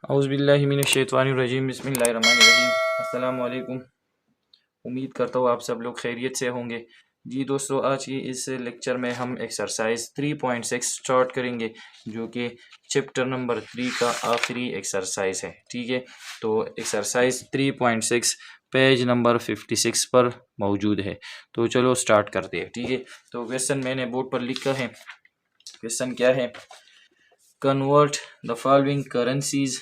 औज़ुबिल्लाहिमिनश्शैतानिर्रजीम बिस्मिल्लाहिर्रहमानिर्रहीम। अस्सलामु अलैकुम। उम्मीद करता हूँ आप सब लोग खैरियत से होंगे। जी दोस्तों, आज की इस लेक्चर में हम एक्सरसाइज 3.6 स्टार्ट करेंगे, जो कि चैप्टर नंबर 3 का आखिरी एक्सरसाइज है। ठीक है, तो एक्सरसाइज 3.6 पेज नंबर 56 पर मौजूद है। तो चलो स्टार्ट करते हैं। ठीक है, तो क्वेश्चन मैंने बोर्ड पर लिखा है। क्वेश्चन क्या है? Convert the following currencies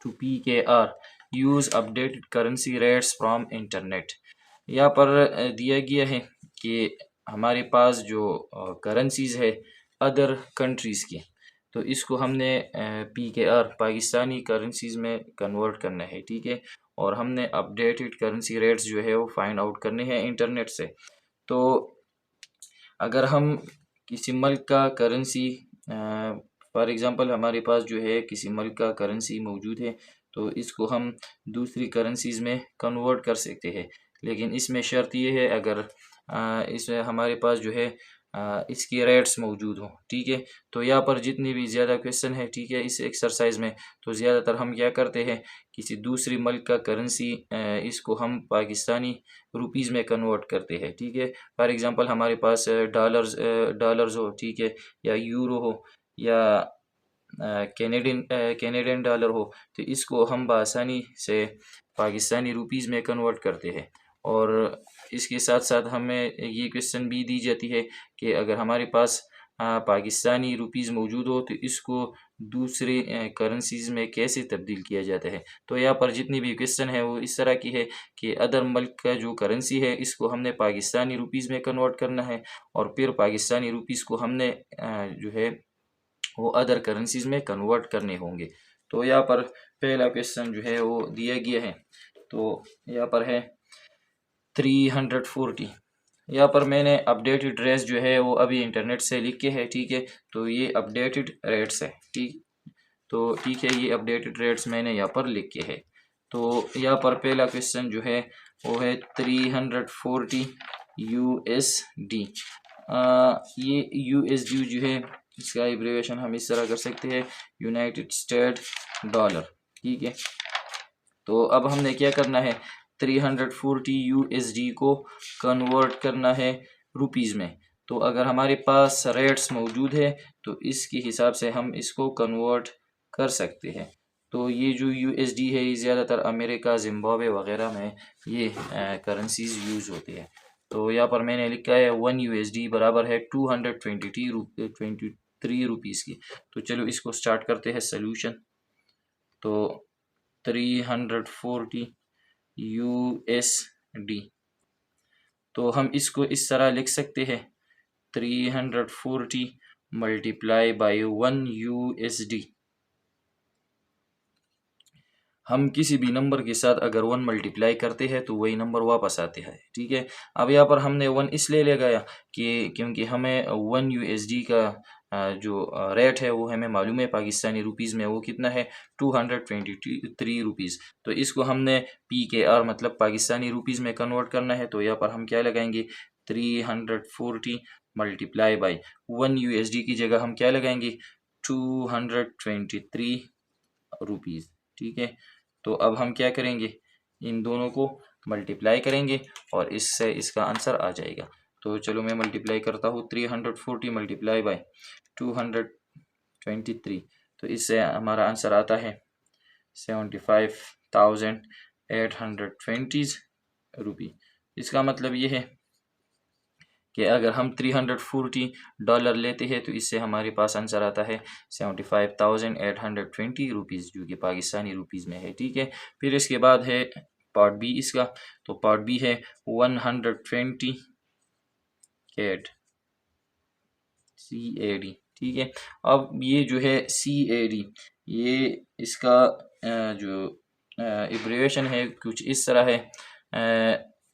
to PKR, use updated currency rates from internet. यहाँ पर दिया गया है कि हमारे पास जो करेंसीज है अदर कंट्रीज़ की, तो इसको हमने PKR पाकिस्तानी करेंसीज में कन्वर्ट करना है। ठीक है, और हमने अपडेटेड करेंसी रेट्स जो है वो फाइंड आउट करने हैं इंटरनेट से। तो अगर हम किसी मुल्क का करेंसी, फॉर एग्ज़ाम्पल हमारे पास जो है किसी मुल्क का करेंसी मौजूद है, तो इसको हम दूसरी करेंसीज़ में कन्वर्ट कर सकते हैं। लेकिन इसमें शर्त ये है, अगर इसमें हमारे पास जो है इसकी रेट्स मौजूद हों। ठीक है, तो यहाँ पर जितनी भी ज़्यादा क्वेश्चन है, ठीक है, इस एक्सरसाइज में, तो ज़्यादातर हम क्या करते हैं, किसी दूसरी मुल्क का करेंसी इसको हम पाकिस्तानी रुपीज़ में कन्वर्ट करते हैं। ठीक है, फॉर एग्ज़ाम्पल हमारे पास डॉलर्स हो, ठीक है, या यूरो हो, या कैनेडियन डॉलर हो, तो इसको हम बआसानी से पाकिस्तानी रुपीज़ में कन्वर्ट करते हैं। और इसके साथ साथ हमें ये क्वेश्चन भी दी जाती है कि अगर हमारे पास पाकिस्तानी रुपीज़ मौजूद हो, तो इसको दूसरे करेंसीज़ में कैसे तब्दील किया जाता है। तो यहाँ पर जितनी भी क्वेश्चन है वो इस तरह की है कि अदर मुल्क का जो करेंसी है इसको हमने पाकिस्तानी रुपीज़ में कन्वर्ट करना है, और फिर पाकिस्तानी रुपीज़ को हमने जो है वो अदर करेंसीज़ में कन्वर्ट करने होंगे। तो यहाँ पर पहला क्वेश्चन जो है वो दिया गया है। तो यहाँ पर है 340। यहाँ पर मैंने अपडेटेड रेट्स जो है वो अभी इंटरनेट से लिख के है। ठीक है, तो ये अपडेटेड रेट्स है। ठीक है, ये अपडेटेड रेट्स मैंने यहाँ पर लिख के है। तो यहाँ पर पहला क्वेश्चन जो है वो है 340 USD। ये USD जो है इसका एब्रिविएशन हम इस तरह कर सकते हैं, यूनाइटेड स्टेट डॉलर। ठीक है, तो अब हमने क्या करना है, 340 USD को कन्वर्ट करना है रुपीज़ में। तो अगर हमारे पास रेट्स मौजूद है तो इसके हिसाब से हम इसको कन्वर्ट कर सकते हैं। तो ये जो USD है ये ज़्यादातर अमेरिका, जिम्बाब्वे वगैरह में ये करेंसीज यूज़ होती है। तो यहाँ पर मैंने लिखा है 1 USD बराबर है 223 रुपीज़ की। तो चलो इसको स्टार्ट करते हैं सोल्यूशन। तो 340 USD, तो हम इसको इस तरह लिख सकते हैं, 340 मल्टीप्लाई बाई 1 USD। हम किसी भी नंबर के साथ अगर 1 मल्टीप्लाई करते हैं तो वही नंबर वापस आते हैं। ठीक है, अब यहाँ पर हमने 1 इसलिए लगाया कि क्योंकि हमें 1 USD का जो रेट है वो हमें मालूम है पाकिस्तानी रुपीज़ में वो कितना है, 223 रुपीज़। तो इसको हमने PKR मतलब पाकिस्तानी रुपीज़ में कन्वर्ट करना है। तो यहाँ पर हम क्या लगाएंगे, 340 मल्टीप्लाई बाई 1 USD की जगह हम क्या लगाएंगे, 223 रुपीज़। ठीक है, तो अब हम क्या करेंगे, इन दोनों को मल्टीप्लाई करेंगे और इससे इसका आंसर आ जाएगा। तो चलो मैं मल्टीप्लाई करता हूँ, 340 मल्टीप्लाई बाई 223, तो इससे हमारा आंसर आता है 75,820 रुपी। इसका मतलब ये है कि अगर हम 340 डॉलर लेते हैं तो इससे हमारे पास आंसर आता है 75,820 रुपीज़, जो कि पाकिस्तानी रुपीज़ में है। ठीक है, फिर इसके बाद है पार्ट बी इसका। तो पार्ट बी है 120 CAD। ठीक है, अब ये जो है CAD, ये इसका जो एब्रिविएशन है कुछ इस तरह है,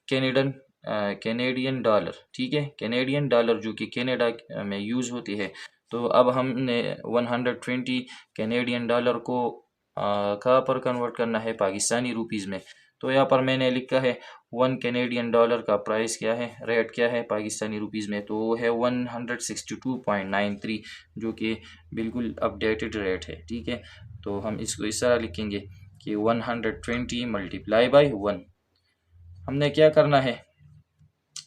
कैनेडियन डॉलर। ठीक है, कैनेडियन डॉलर जो कि कनाडा में यूज़ होती है। तो अब हमने 120 कैनेडियन डॉलर को कहाँ पर कन्वर्ट करना है, पाकिस्तानी रुपीज़ में। तो यहाँ पर मैंने लिखा है 1 कैनेडियन डॉलर का प्राइस क्या है, रेट क्या है पाकिस्तानी रुपीज़ में, तो वो है 162.93, जो कि बिल्कुल अपडेटेड रेट है। ठीक है, तो हम इसको इस तरह लिखेंगे कि 120 मल्टीप्लाई बाई 1। हमने क्या करना है,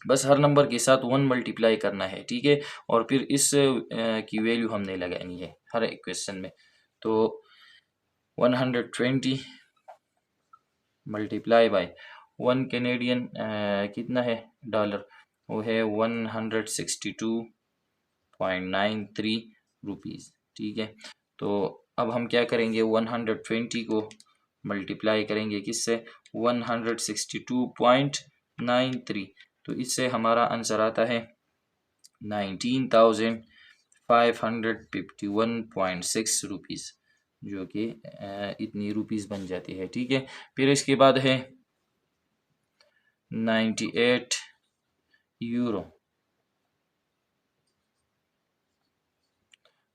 बस हर नंबर के साथ 1 मल्टीप्लाई करना है, ठीक है, और फिर इस की वैल्यू हमने लगानी है हर एक क्वेश्चन में। तो 120 मल्टीप्लाई बाई 1 कैनेडियन कितना है डॉलर, वो है 162.93 रुपीज़, ठीक है। तो अब हम क्या करेंगे, 120 को मल्टीप्लाई करेंगे किससे, 162.93, तो इससे हमारा आंसर आता है 19,551.6 रुपीज़, जो कि इतनी रुपीज़ बन जाती है, ठीक है। फिर इसके बाद है 98 यूरो।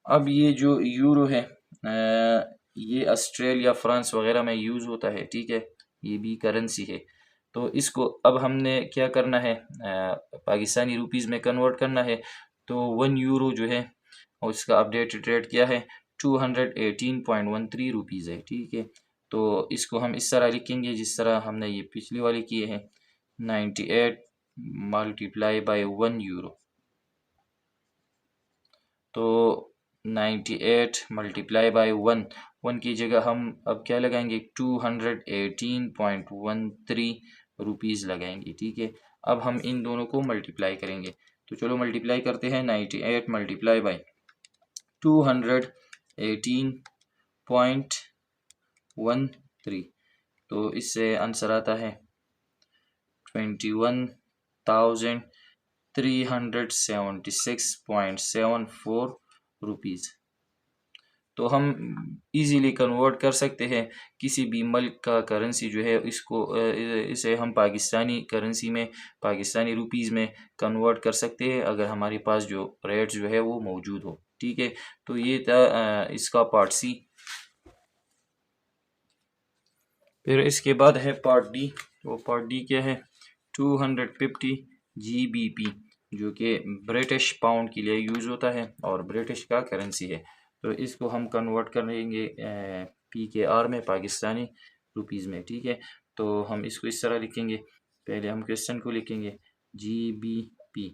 अब ये जो यूरो है ये ऑस्ट्रेलिया, फ्रांस वगैरह में यूज़ होता है, ठीक है, ये भी करेंसी है। तो इसको अब हमने क्या करना है, पाकिस्तानी रुपीज़ में कन्वर्ट करना है। तो 1 यूरो जो है और इसका अपडेटेड रेट क्या है, 218.13 रुपीज़ है, ठीक है। तो इसको हम इस तरह लिखेंगे जिस तरह हमने ये पिछली वाली किए हैं, 98 मल्टीप्लाई बाई 1 यूरो। तो 98 मल्टीप्लाई बाई 1 की जगह हम अब क्या लगाएंगे, 218.13 रुपीज़ लगाएंगे, ठीक है। अब हम इन दोनों को मल्टीप्लाई करेंगे, तो चलो मल्टीप्लाई करते हैं। 98 मल्टीप्लाई बाई 218.13, तो इससे आंसर आता है 21,376.74 रुपीज़। तो हम इजीली कन्वर्ट कर सकते हैं किसी भी मुल्क का करेंसी जो है, इसको इसे हम पाकिस्तानी करेंसी में, पाकिस्तानी रुपीज़ में कन्वर्ट कर सकते हैं अगर हमारे पास जो रेट जो है वो मौजूद हो, ठीक है। तो ये था इसका पार्ट सी। फिर इसके बाद है पार्ट डी। तो पार्ट डी क्या है, 250 GBP, जो कि ब्रिटिश पाउंड के लिए यूज़ होता है और ब्रिटिश का करेंसी है। तो इसको हम कन्वर्ट करेंगे PKR में, पाकिस्तानी रुपीज़ में, ठीक है। तो हम इसको इस तरह लिखेंगे, पहले हम क्वेश्चन को लिखेंगे GBP।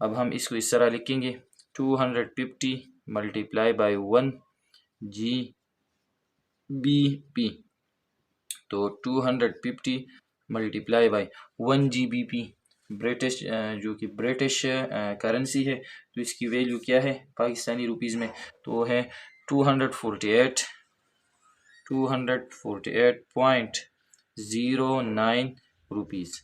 अब हम इसको इस तरह लिखेंगे 250 मल्टीप्लाई बाई 1 GBP। तो 250 मल्टीप्लाई बाई 1 GBP ब्रिटिश, जो कि ब्रिटिश करेंसी है, तो इसकी वैल्यू क्या है पाकिस्तानी रुपीज़ में, तो वो है 248.09 रुपीज़।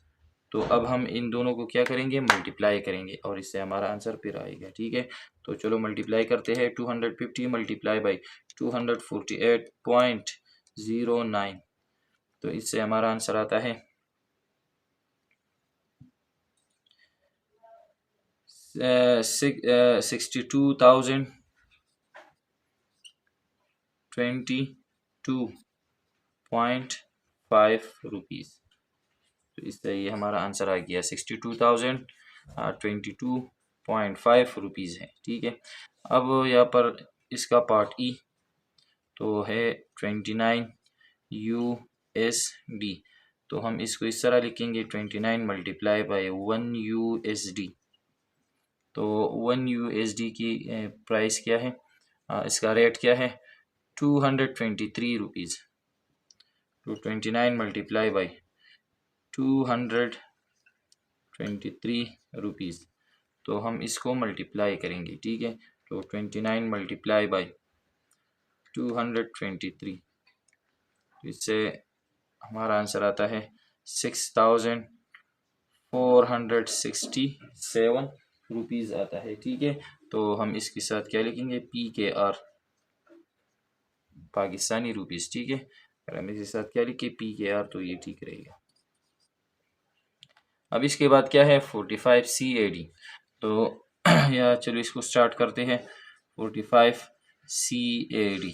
तो अब हम इन दोनों को क्या करेंगे, मल्टीप्लाई करेंगे और इससे हमारा आंसर फिर आएगा, ठीक है। तो चलो मल्टीप्लाई करते हैं, 250 मल्टीप्लाई बाई 248.09, तो इससे हमारा आंसर आता है 62,022.5 रुपीज़। तो इससे ये हमारा आंसर आ गया 62,022.5 रुपीज़ है, ठीक है। अब यहाँ पर इसका पार्ट ई तो है 29 USD। तो हम इसको इस तरह लिखेंगे 29 मल्टीप्लाई बाई 1 USD। तो 1 USD की प्राइस क्या है, इसका रेट क्या है, 223 रुपीज़। तो 29 मल्टीप्लाई बाई 223 रुपीज़, तो हम इसको मल्टीप्लाई करेंगे, ठीक है। तो 29 मल्टीप्लाई बाई 223, इससे हमारा आंसर आता है 6,467 रुपीज़ आता है, ठीक है। तो हम इसके साथ क्या लिखेंगे, PKR पाकिस्तानी रुपीज़, ठीक है। अगर हम इसके साथ क्या लिखे, PKR, तो ये ठीक रहेगा। अब इसके बाद क्या है, 45 CAD। तो या चलो इसको स्टार्ट करते हैं, 45 CAD।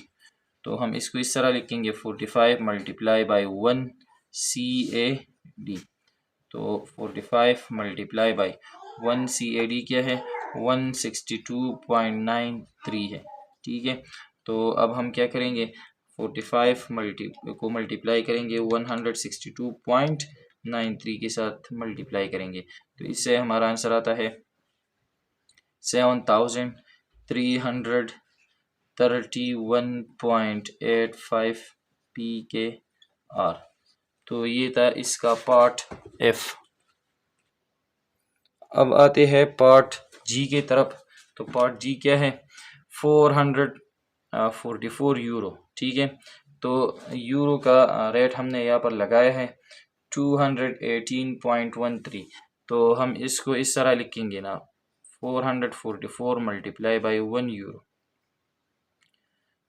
तो हम इसको इस तरह लिखेंगे 45 मल्टीप्लाई बाई 1 CAD। तो 45 मल्टीप्लाई बाई 1 CAD क्या है, 162.93 है, ठीक है। तो अब हम क्या करेंगे, 45 को मल्टीप्लाई करेंगे 162.93 के साथ मल्टीप्लाई करेंगे, तो इससे हमारा आंसर आता है 7331.85 PKR। तो ये था इसका पार्ट एफ। अब आते हैं पार्ट जी के तरफ। तो पार्ट जी क्या है? 444 यूरो। ठीक है, तो यूरो का रेट हमने यहाँ पर लगाया है 218.13। तो हम इसको इस तरह लिखेंगे ना, 444 मल्टीप्लाई बाई 1 यूरो।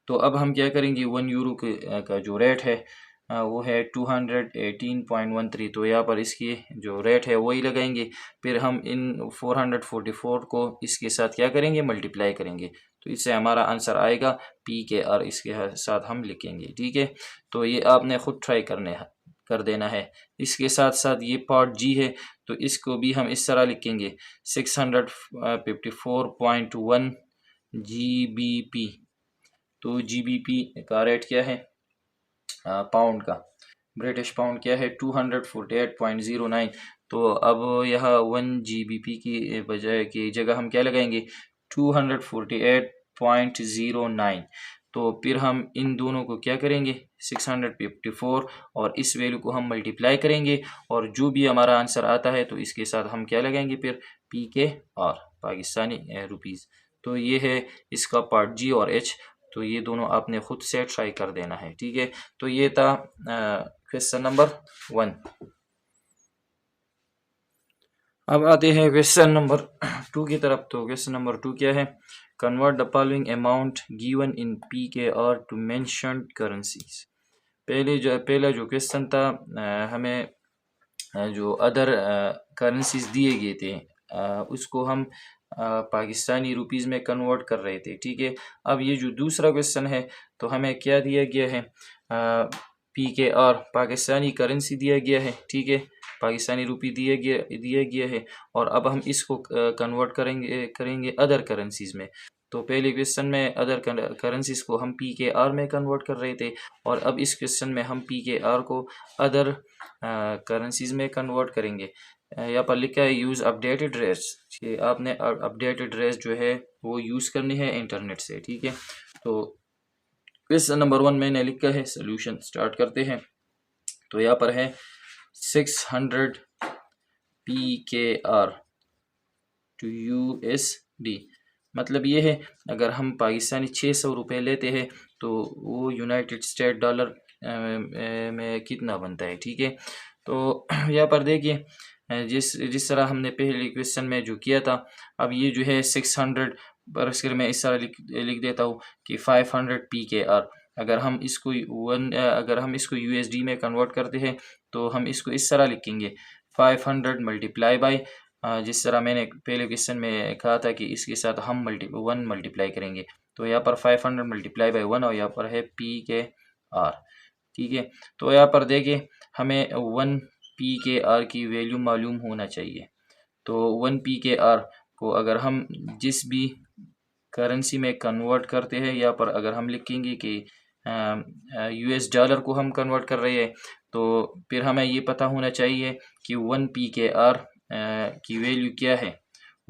तो अब हम क्या करेंगे, 1 यूरो का जो रेट है वो है 218.13। तो यहाँ पर इसकी जो रेट है वही लगाएंगे, फिर हम इन 444 को इसके साथ क्या करेंगे, मल्टीप्लाई करेंगे। तो इससे हमारा आंसर आएगा PKR, इसके साथ हम लिखेंगे। ठीक है, तो ये आपने खुद ट्राई कर देना है। इसके साथ साथ ये पार्ट जी है, तो इसको भी हम इस तरह लिखेंगे 654.1 GBP। तो GBP का रेट क्या है पाउंड का, ब्रिटिश पाउंड क्या है 248.09। तो अब यह 1 GBP की बजाय की जगह हम क्या लगाएंगे 248.09। तो फिर हम इन दोनों को क्या करेंगे 654 और इस वैल्यू को हम मल्टीप्लाई करेंगे, और जो भी हमारा आंसर आता है तो इसके साथ हम क्या लगाएंगे फिर PKR, पाकिस्तानी रुपीज़। तो ये है इसका पार्ट जी और एच। तो ये दोनों आपने खुद से ट्राई कर देना है। ठीक है, तो ये था क्वेश्चन नंबर 1। अब आते हैं क्वेश्चन नंबर 2 की तरफ। तो क्वेश्चन नंबर 2 क्या है? Convert the following amount given in PKR to mentioned currencies. पहला जो क्वेश्चन था हमें जो अदर करेंसीज दिए गए थे उसको हम पाकिस्तानी रुपीज़ में कन्वर्ट कर रहे थे। ठीक है, अब ये जो दूसरा क्वेश्चन है तो हमें क्या दिया गया है PKR पाकिस्तानी करेंसी दिया गया है। ठीक है, पाकिस्तानी रुपी दिया गया है, और अब हम इसको कन्वर्ट करेंगे अदर करेंसीज में। तो पहले क्वेश्चन में अदर करेंसीज को हम PKR में कन्वर्ट कर रहे थे, और अब इस क्वेश्चन में हम PKR को अदर करेंसीज में कन्वर्ट करेंगे। यहाँ पर लिखा है यूज़ अपडेटेड रेट्स, कि आपने अपडेटेड रेट्स जो है वो यूज़ करनी है इंटरनेट से। ठीक है, तो क्वेश्चन नंबर 1 मैंने लिखा है, सोल्यूशन स्टार्ट करते हैं। तो यहाँ पर है 600 PKR टू USD, मतलब ये है अगर हम पाकिस्तानी 600 रुपये लेते हैं तो वो यूनाइटेड स्टेट डॉलर में कितना बनता है। ठीक है, तो यहाँ पर देखिए जिस तरह हमने पहले क्वेश्चन में जो किया था, अब ये जो है 600 पर इसके मैं इस तरह लिख देता हूँ कि 500 PKR। अगर हम इसको USD में कन्वर्ट करते हैं तो हम इसको इस तरह लिखेंगे 500 मल्टीप्लाई बाई, जिस तरह मैंने पहले क्वेश्चन में कहा था कि इसके साथ हम 1 मल्टीप्लाई करेंगे। तो यहाँ पर 500 मल्टीप्लाई बाई 1 और यहाँ पर है PKR। ठीक है, तो यहाँ पर देखिए हमें 1 PKR की वैल्यू मालूम होना चाहिए। तो 1 PKR को अगर हम जिस भी करेंसी में कन्वर्ट करते हैं, यहाँ पर अगर हम लिखेंगे कि US डॉलर को हम कन्वर्ट कर रहे हैं, तो फिर हमें ये पता होना चाहिए कि 1 PKR की वैल्यू क्या है।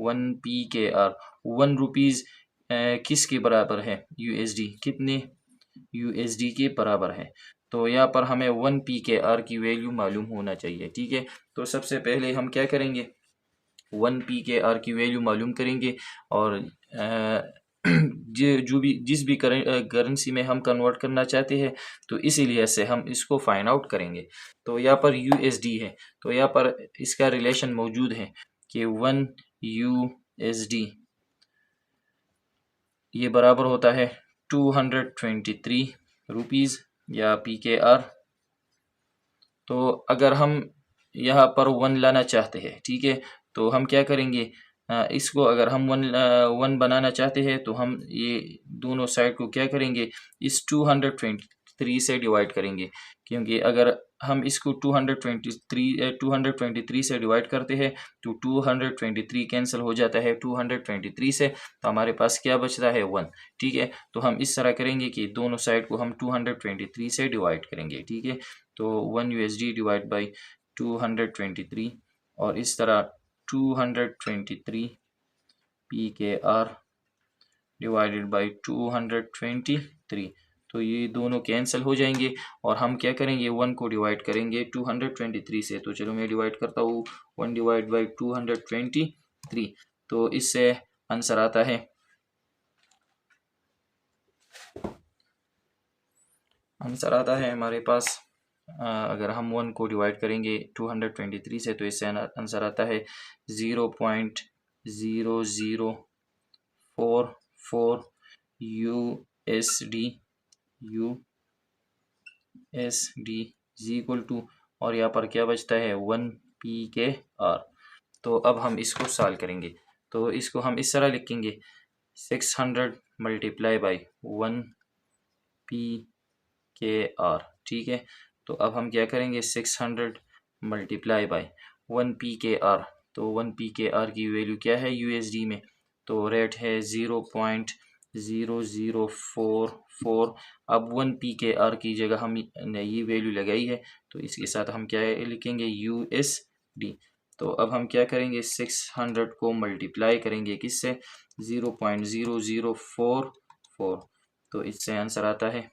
1 PKR 1 रुपीज़ किसके बराबर है, USD, कितने USD के बराबर है। तो यहाँ पर हमें 1 PKR की वैल्यू मालूम होना चाहिए। ठीक है, तो सबसे पहले हम क्या करेंगे 1 PKR की वैल्यू मालूम करेंगे, और जिस भी करेंसी में हम कन्वर्ट करना चाहते हैं तो इसीलिए से हम इसको फाइंड आउट करेंगे। तो यहाँ पर USD है, तो यहाँ पर इसका रिलेशन मौजूद है कि 1 USD ये बराबर होता है 223 रुपीज़ या PKR। तो अगर हम यहाँ पर 1 लाना चाहते हैं, ठीक है, तो हम क्या करेंगे इसको अगर हम 1 बनाना चाहते हैं तो हम ये दोनों साइड को क्या करेंगे, इस 223 3 से डिवाइड करेंगे, क्योंकि अगर हम इसको 223 से डिवाइड करते हैं तो 223 कैंसिल हो जाता है 223 से, तो हमारे पास क्या बचता है 1। ठीक है, तो हम इस तरह करेंगे कि दोनों साइड को हम 223 से डिवाइड करेंगे। ठीक है, तो 1 USD डिवाइड बाई 223 और इस तरह 223 PKR डिवाइडेड बाई 223, तो ये दोनों कैंसिल हो जाएंगे और हम क्या करेंगे 1 को डिवाइड करेंगे 223 से। तो चलो मैं डिवाइड करता हूँ 1 डिवाइड बाई 223, तो इससे आंसर आता है हमारे पास अगर हम 1 को डिवाइड करेंगे 223 से तो इससे आंसर आता है 0.0044 USD इज इक्वल टू, और यहाँ पर क्या बचता है 1 PKR। तो अब हम इसको सॉल्व करेंगे, तो इसको हम इस तरह लिखेंगे 600 मल्टीप्लाई बाई 1 PKR। ठीक है, तो अब हम क्या करेंगे 600 मल्टीप्लाई बाई 1 PKR, तो 1 PKR की वैल्यू क्या है USD में, तो रेट है 0.0044। अब 1 PKR की जगह हम ने ये वैल्यू लगाई है, तो इसके साथ हम क्या लिखेंगे USD। तो अब हम क्या करेंगे 600 को मल्टीप्लाई करेंगे किससे 0.0044, तो इससे आंसर आता है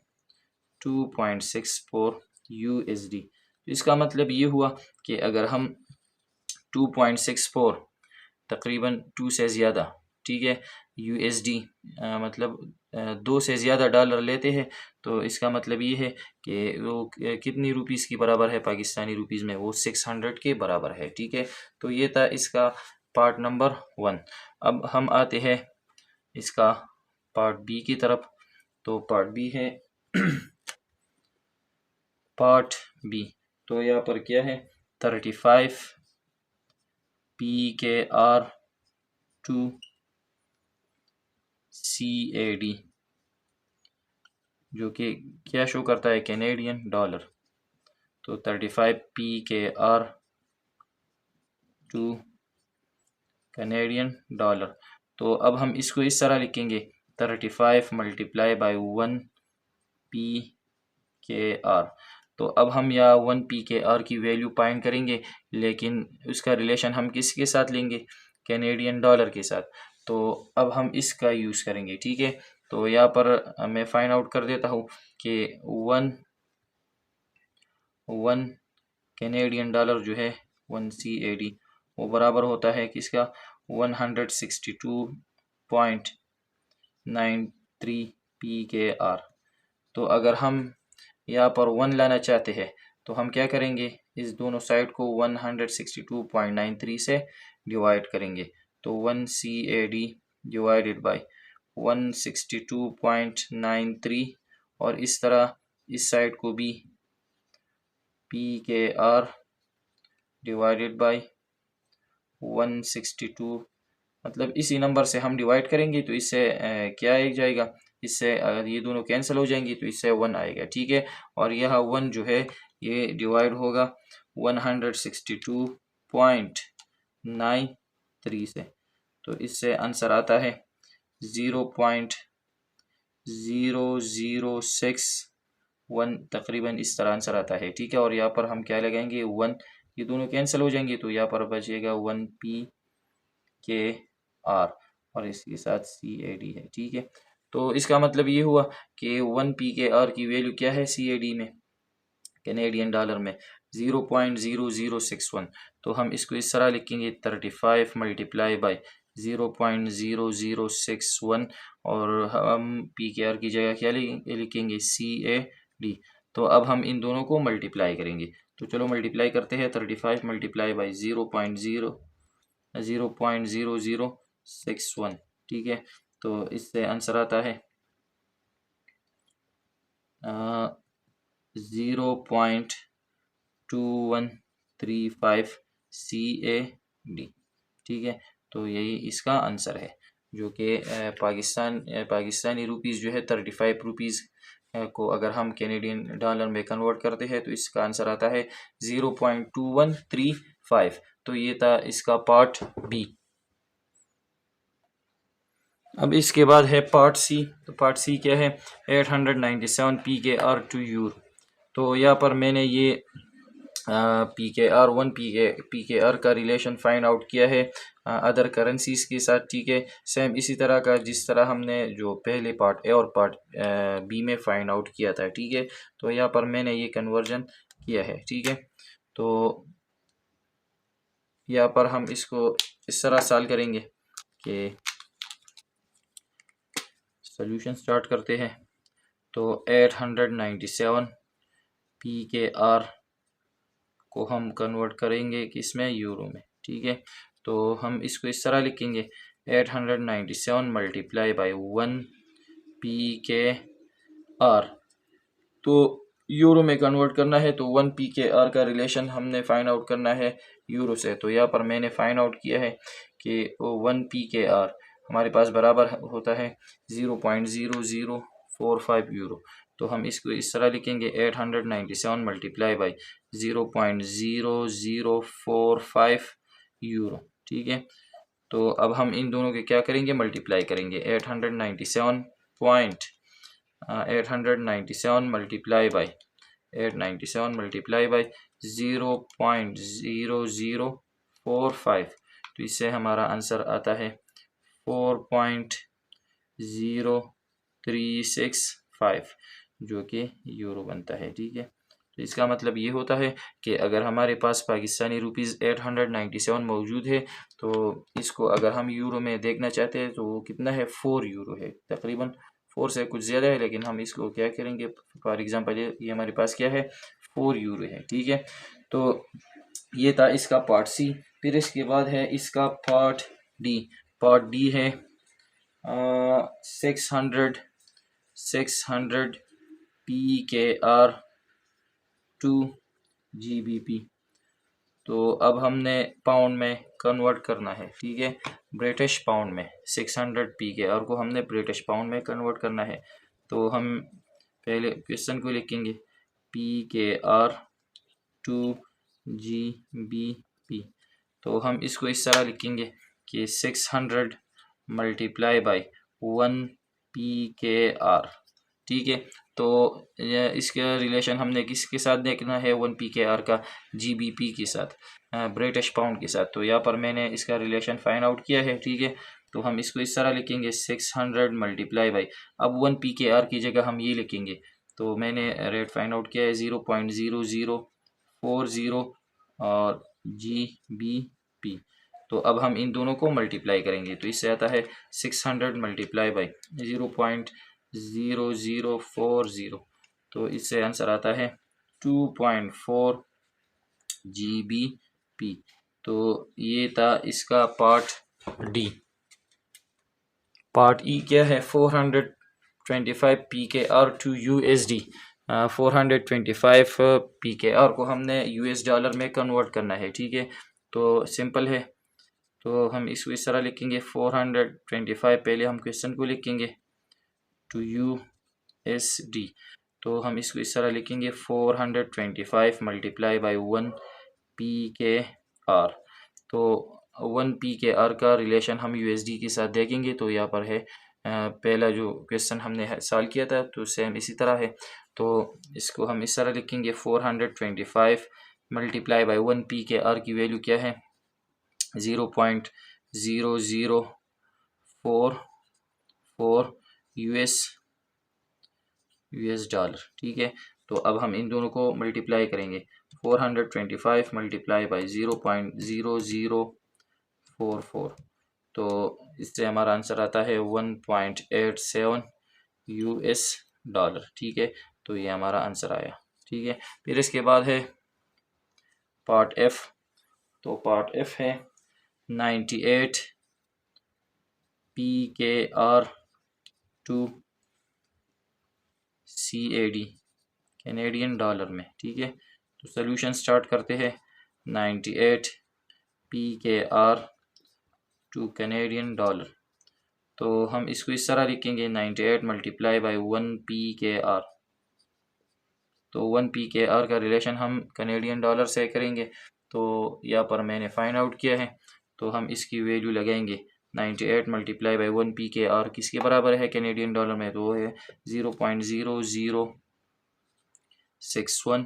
2.64 USD। तो इसका मतलब ये हुआ कि अगर हम 2.64 तकरीबन 2 से ज़्यादा, ठीक है, USD मतलब 2 से ज़्यादा डॉलर लेते हैं, तो इसका मतलब ये है कि वो कितनी रुपीज़ की बराबर है पाकिस्तानी रुपीज़ में, वो 600 के बराबर है। ठीक है, तो ये था इसका पार्ट नंबर 1। अब हम आते हैं इसका पार्ट बी की तरफ। तो पार्ट बी है पार्ट बी, तो यहाँ पर क्या है 35 PKR टू CAD, जो कि क्या शो करता है कैनेडियन डॉलर। तो 35 PKR टू कैनेडियन डॉलर, तो अब हम इसको इस तरह लिखेंगे 35 मल्टीप्लाई बाई 1 PKR। तो अब हम यहाँ 1 PKR की वैल्यू फाइंड करेंगे, लेकिन उसका रिलेशन हम किसके साथ लेंगे कैनेडियन डॉलर के साथ। तो अब हम इसका यूज़ करेंगे। ठीक है, तो यहाँ पर मैं फाइंड आउट कर देता हूँ कि 1 कैनेडियन डॉलर जो है 1 CAD वो बराबर होता है किसका 162.93 PKR। तो अगर हम यहाँ पर 1 लाना चाहते हैं तो हम क्या करेंगे इस दोनों साइड को 162.93 से डिवाइड करेंगे। तो 1 CAD डिवाइडेड बाई 162.93 और इस तरह इस साइड को भी PKR डिवाइडेड बाई 162, मतलब इसी नंबर से हम डिवाइड करेंगे तो इससे क्या आ जाएगा, इससे अगर ये दोनों कैंसिल हो जाएंगी तो इससे 1 आएगा। ठीक है, और यह 1 जो है ये डिवाइड होगा 162.93 से, तो इससे आंसर आता है 0.0061 तकरीबन इस तरह आंसर आता है। ठीक है, और यहाँ पर हम क्या लगाएंगे 1, ये दोनों कैंसिल हो जाएंगे तो यहाँ पर बचेगा 1 PKR और इसके साथ CAD है। ठीक है, तो इसका मतलब ये हुआ कि 1 PKR की वैल्यू क्या है CAD में कैनेडियन डॉलर में 0.0061। तो हम इसको इस तरह लिखेंगे 35 मल्टीप्लाई बाई 0.0061 और हम PKR की जगह क्या लिखेंगे CAD। तो अब हम इन दोनों को मल्टीप्लाई करेंगे, तो चलो मल्टीप्लाई करते हैं 35 मल्टीप्लाई बाई 0.0061। ठीक है, तो इससे आंसर आता है 0.2135 CAD। ठीक है, तो यही इसका आंसर है, जो कि पाकिस्तानी रुपीज़ जो है 35 रुपीज़ को अगर हम कैनेडियन डॉलर में कन्वर्ट करते हैं तो इसका आंसर आता है 0.2135। तो ये था इसका पार्ट बी। अब इसके बाद है पार्ट सी। तो पार्ट सी क्या है? 897 PKR टू यूरो। तो यहाँ पर मैंने ये PKR1 PKR का रिलेशन फाइंड आउट किया है अदर करेंसीज के साथ। ठीक है, सेम इसी तरह का जिस तरह हमने जो पहले पार्ट ए और पार्ट बी में फाइंड आउट किया था। ठीक है, तो यहाँ पर मैंने ये कन्वर्जन किया है। ठीक है, तो यहाँ पर हम इसको इस तरह सॉल्व करेंगे कि सॉल्यूशन स्टार्ट करते हैं। तो 897 PKR को हम कन्वर्ट करेंगे किसमें? यूरो में। ठीक है, तो हम इसको इस तरह लिखेंगे 897 मल्टीप्लाई बाई 1 PKR। तो यूरो में कन्वर्ट करना है तो 1 PKR का रिलेशन हमने फाइंड आउट करना है यूरो से। तो यहाँ पर मैंने फाइंड आउट किया है कि 1 PKR हमारे पास बराबर होता है 0.0045 यूरो। तो हम इसको इस तरह लिखेंगे 897 मल्टीप्लाई बाई 0.0045 यूरो। ठीक है, तो अब हम इन दोनों के क्या करेंगे? मल्टीप्लाई करेंगे। 897 मल्टीप्लाई बाई 0.0045। तो इससे हमारा आंसर आता है 4.0365 जो कि यूरो बनता है। ठीक है, तो इसका मतलब ये होता है कि अगर हमारे पास पाकिस्तानी रुपीज़ 897 मौजूद है तो इसको अगर हम यूरो में देखना चाहते हैं तो वो कितना है? 4 यूरो है। तकरीबन 4 से कुछ ज़्यादा है, लेकिन हम इसको क्या करेंगे? फॉर एग्जांपल ये हमारे पास क्या है? 4 यूरो है। ठीक है, तो ये था इसका पार्ट सी। फिर इसके बाद है इसका पार्ट डी। पार्ट डी है 600 PKR टू GBP। तो अब हमने पाउंड में कन्वर्ट करना है। ठीक है, ब्रिटिश पाउंड में 600 PKR को हमने ब्रिटिश पाउंड में कन्वर्ट करना है। तो हम पहले क्वेश्चन को लिखेंगे PKR टू GBP। तो हम इसको इस तरह लिखेंगे कि 600 मल्टीप्लाई बाई 1 PKR। ठीक है, तो इसका रिलेशन हमने किसके साथ देखना है? 1 PKR का GBP के साथ, ब्रिटिश पाउंड के साथ। तो यहाँ पर मैंने इसका रिलेशन फाइंड आउट किया है। ठीक है, तो हम इसको इस तरह लिखेंगे 600 मल्टीप्लाई बाई, अब 1 PKR की जगह हम ये लिखेंगे। तो मैंने रेट फाइंड आउट किया है 0.0040 और GBP। तो अब हम इन दोनों को मल्टीप्लाई करेंगे तो इससे आता है 600 मल्टीप्लाई बाई 0.0040। तो इससे आंसर आता है 2.4 GBP। तो ये था इसका पार्ट डी। पार्ट ई क्या है? 425 PKR टू USD। 425 PKR को हमने US डॉलर में कन्वर्ट करना है। ठीक है, तो सिंपल है। तो हम इसको इस तरह लिखेंगे 425, पहले हम क्वेश्चन को लिखेंगे टू USD। तो हम इसको इस तरह लिखेंगे 425 मल्टीप्लाई बाई 1 PKR। तो 1 PKR का रिलेशन हम USD के साथ देखेंगे। तो यहाँ पर है पहला जो क्वेश्चन हमने सॉल्व किया था तो सेम इसी तरह है। तो इसको हम इस तरह लिखेंगे 425 मल्टीप्लाई बाई 1 PKR की वैल्यू क्या है? 0.0044 US डॉलर। ठीक है, तो अब हम इन दोनों को मल्टीप्लाई करेंगे। 425 मल्टीप्लाई बाई 0.0044। तो इससे हमारा आंसर आता है 1.87 US डॉलर। ठीक है, तो ये हमारा आंसर आया। ठीक है, फिर इसके बाद है पार्ट एफ। तो पार्ट एफ है 98 PKR to CAD, Canadian dollar में। ठीक है, तो सोल्यूशन स्टार्ट करते हैं। 98 PKR टू कैनेडियन डॉलर। तो हम इसको इस तरह लिखेंगे 98 मल्टीप्लाई बाई 1 PKR। तो 1 PKR का रिलेशन हम कनेडियन डॉलर से करेंगे। तो यहाँ पर मैंने फाइंड आउट किया है, तो हम इसकी वैल्यू लगाएंगे 98 मल्टीप्लाई बाई 1 PKR किसके बराबर है कनेडियन डॉलर में, तो वो है 0.0061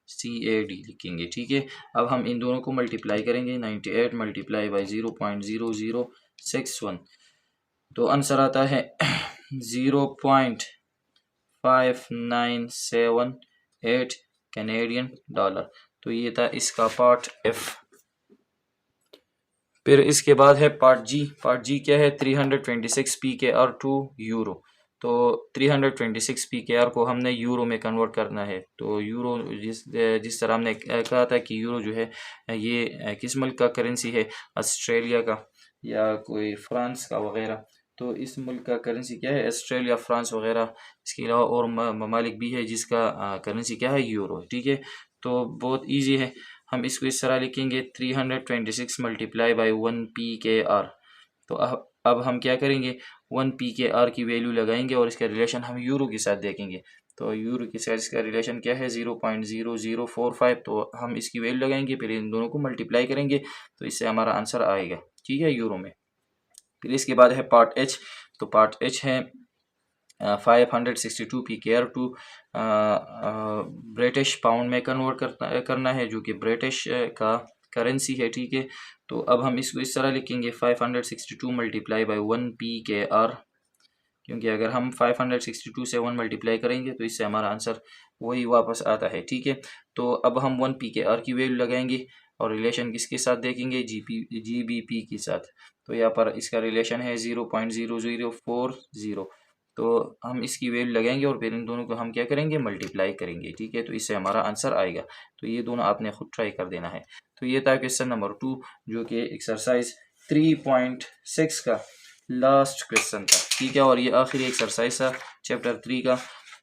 CAD लिखेंगे। ठीक है, अब हम इन दोनों को मल्टीप्लाई करेंगे, 98 मल्टीप्लाई बाई 0.0061, तो आंसर आता है 0.5978 कैनेडियन डॉलर। तो ये था इसका पार्ट F। फिर इसके बाद है पार्ट जी। पार्ट जी क्या है, 326 PKR टू यूरो। तो 326 PKR को हमने यूरो में कन्वर्ट करना है। तो यूरो जिस तरह हमने कहा था कि यूरो जो है ये किस मुल्क का करेंसी है, ऑस्ट्रेलिया का या कोई फ्रांस का वगैरह। तो इस मुल्क का करेंसी क्या है, ऑस्ट्रेलिया, फ्रांस वगैरह। इसके अलावा और ममालिक भी है जिसका करेंसी क्या है, यूरो। ठीक है, तो बहुत ईजी है, हम इसको इस तरह लिखेंगे 326 मल्टीप्लाई बाई 1 PKR। तो अब हम क्या करेंगे, 1 PKR की वैल्यू लगाएंगे और इसका रिलेशन हम यूरो के साथ देखेंगे। तो यूरो के साथ इसका रिलेशन क्या है, 0.0045। तो हम इसकी वैल्यू लगाएंगे, फिर इन दोनों को मल्टीप्लाई करेंगे, तो इससे हमारा आंसर आएगा। ठीक है, यूरो में। फिर इसके बाद है पार्ट एच। तो पार्ट एच है 562 PKR टू ब्रिटिश पाउंड में कन्वर्ट करना है, जो कि ब्रिटिश का करेंसी है। ठीक है, तो अब हम इसको इस तरह लिखेंगे 562 मल्टीप्लाई बाई 1 PKR, क्योंकि अगर हम 562 से 1 मल्टीप्लाई करेंगे तो इससे हमारा आंसर वही वापस आता है। ठीक है, तो अब हम 1 PKR की वैल्यू लगाएंगे और रिलेशन किसके साथ देखेंगे, GBP के साथ। तो यहाँ पर इसका रिलेशन है 0.0040। तो हम इसकी वैल्यू लगाएंगे और फिर इन दोनों को हम क्या करेंगे, मल्टीप्लाई करेंगे। ठीक है, तो इससे हमारा आंसर आएगा। तो ये दोनों आपने खुद ट्राई कर देना है। तो ये था क्वेश्चन नंबर 2, जो कि एक्सरसाइज 3.6 का लास्ट क्वेश्चन था। ठीक है, और ये आखिरी एक्सरसाइज था चैप्टर 3 का।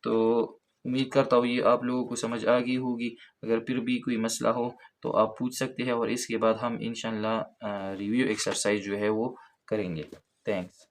तो उम्मीद करता हूँ ये आप लोगों को समझ आ गई होगी। अगर फिर भी कोई मसला हो तो आप पूछ सकते हैं, और इसके बाद हम इंशाल्लाह रिव्यू एक्सरसाइज जो है वो करेंगे। थैंक्स।